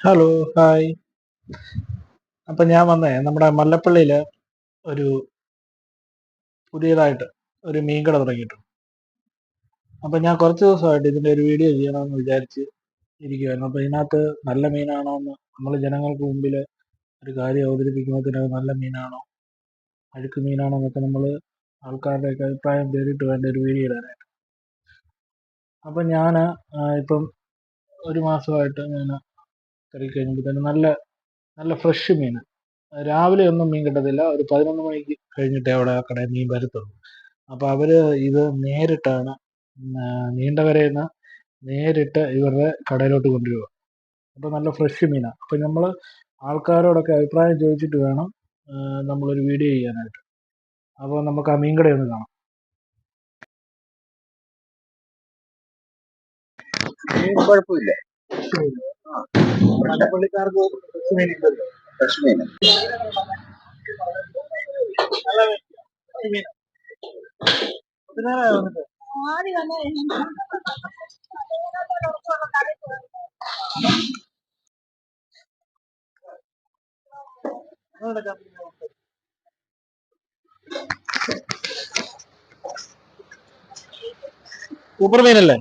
Hello, hi. അപ്പൊ ഞാൻ വന്നേ നമ്മുടെ മല്ലപ്പള്ളിയില് ഒരു പുതിയതായിട്ട് ഒരു മീൻകട തുടങ്ങിയിട്ടുണ്ട്. അപ്പൊ ഞാൻ കുറച്ച് ദിവസമായിട്ട് ഇതിന്റെ ഒരു വീഡിയോ ചെയ്യണമെന്ന് വിചാരിച്ച് ഇരിക്കുവായിരുന്നു. അപ്പൊ ഇതിനകത്ത് നല്ല മീനാണോ എന്ന് നമ്മൾ ജനങ്ങൾക്ക് മുമ്പിൽ ഒരു കാര്യം അവതരിപ്പിക്കുമ്പോഴത്തേന് അത് നല്ല മീനാണോ അഴുക്ക് മീനാണോ എന്നൊക്കെ നമ്മൾ ആൾക്കാരുടെയൊക്കെ അഭിപ്രായം തേടിയിട്ട് വേണ്ട ഒരു വീഡിയോ ഇടാനായിട്ട്. അപ്പൊ ഞാൻ ഇപ്പം ഒരു മാസമായിട്ട് ഞാൻ കറി കഴിഞ്ഞപ്പോഴത്തേന് നല്ല നല്ല ഫ്രഷ് മീൻ, രാവിലെ ഒന്നും മീൻ കിട്ടത്തില്ല. ഒരു 11 മണിക്ക് കഴിഞ്ഞിട്ടേ അവിടെ ആ കടയിൽ മീൻ വരത്തുള്ളൂ. അപ്പൊ അവര് ഇത് നേരിട്ടാണ് നീണ്ടകരയിൽ നിന്ന് നേരിട്ട് ഇവരുടെ കടയിലോട്ട് കൊണ്ടുവരിക. അപ്പൊ നല്ല ഫ്രഷ് മീനാണ്. അപ്പൊ നമ്മള് ആൾക്കാരോടൊക്കെ അഭിപ്രായം ചോദിച്ചിട്ട് വേണം നമ്മളൊരു വീഡിയോ ചെയ്യാനായിട്ട്. അപ്പോൾ നമുക്ക് ആ മീൻ കടയൊന്ന് കാണാം. മീൻ കുഴപ്പമില്ല. മലപ്പള്ളിക്കാർക്ക് ഫ്രഷ് മീൻ ഉണ്ടല്ലോ. ഫ്രഷ് മീൻ നല്ല മീൻ. പതിനാറായോ വന്നിട്ട്? സൂപ്പർ മീനല്ലേ?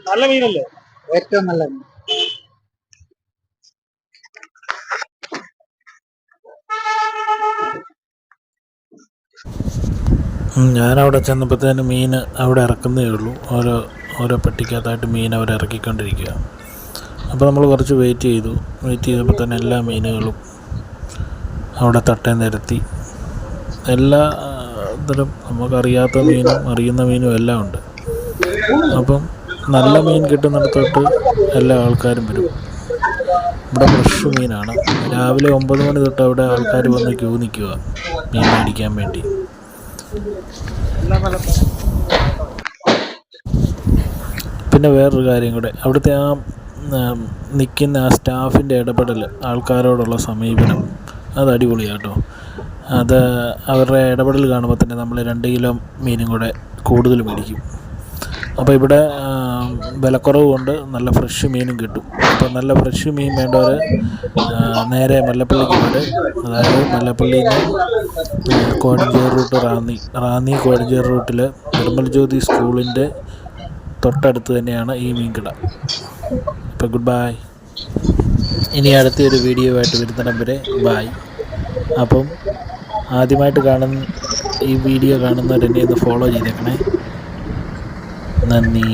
നല്ല മീനല്ലേ? ഏറ്റവും നല്ല മീൻ. ഞാനവിടെ ചെന്നപ്പോഴത്തേന് മീൻ അവിടെ ഇറക്കുന്നേ ഉള്ളൂ. ഓരോ പെട്ടിക്കകത്തായിട്ട് മീൻ അവർ ഇറക്കിക്കൊണ്ടിരിക്കുക. അപ്പോൾ നമ്മൾ കുറച്ച് വെയിറ്റ് ചെയ്തപ്പോൾ തന്നെ എല്ലാ മീനുകളും അവിടെ തട്ടേ നിരത്തി. എല്ലാ തരം നമുക്കറിയാത്ത മീനും അറിയുന്ന മീനും എല്ലാം ഉണ്ട്. അപ്പം നല്ല മീൻ കിട്ടുന്നിടത്തോട്ട് എല്ലാ ആൾക്കാരും വരും. ഇവിടെ ഫ്രഷ് മീനാണ്. രാവിലെ 9 മണി തൊട്ട് അവിടെ ആൾക്കാർ വന്ന് ക്യൂ നിൽക്കുക മീൻ മേടിക്കാൻ വേണ്ടി. പിന്നെ വേറൊരു കാര്യം കൂടെ, അവിടുത്തെ ആ നിൽക്കുന്ന ആ സ്റ്റാഫിൻ്റെ ഇടപെടൽ, ആൾക്കാരോടുള്ള സമീപനം, അത് അടിപൊളിയാണ് കേട്ടോ. അത് അവരുടെ ഇടപെടൽ കാണുമ്പോൾ തന്നെ നമ്മൾ 2 കിലോ മീനും കൂടെ കൂടുതൽ മേടിക്കും. അപ്പോൾ ഇവിടെ വിലക്കുറവ് കൊണ്ട് നല്ല ഫ്രഷ് മീനും കിട്ടും. അപ്പോൾ നല്ല ഫ്രഷ് മീൻ വേണ്ടവർ നേരെ മല്ലപ്പള്ളിക്ക് വരെ, അതായത് മല്ലപ്പള്ളിയിൽ നിന്ന് കോടഞ്ചേരി റൂട്ട് റാന്നി കോടഞ്ചേരി റൂട്ടിൽ നിർമ്മൽ ജ്യോതി സ്കൂളിൻ്റെ തൊട്ടടുത്ത് തന്നെയാണ് ഈ മീൻകട. അപ്പോൾ ഗുഡ് ബൈ. ഇനി അടുത്തൊരു വീഡിയോ ആയിട്ട് വരുന്നിടം വരെ ബൈ. അപ്പം ആദ്യമായിട്ട് ഈ വീഡിയോ കാണുന്നവരെന്നെ ഒന്ന് ഫോളോ ചെയ്തേക്കണേ. നന്ദി.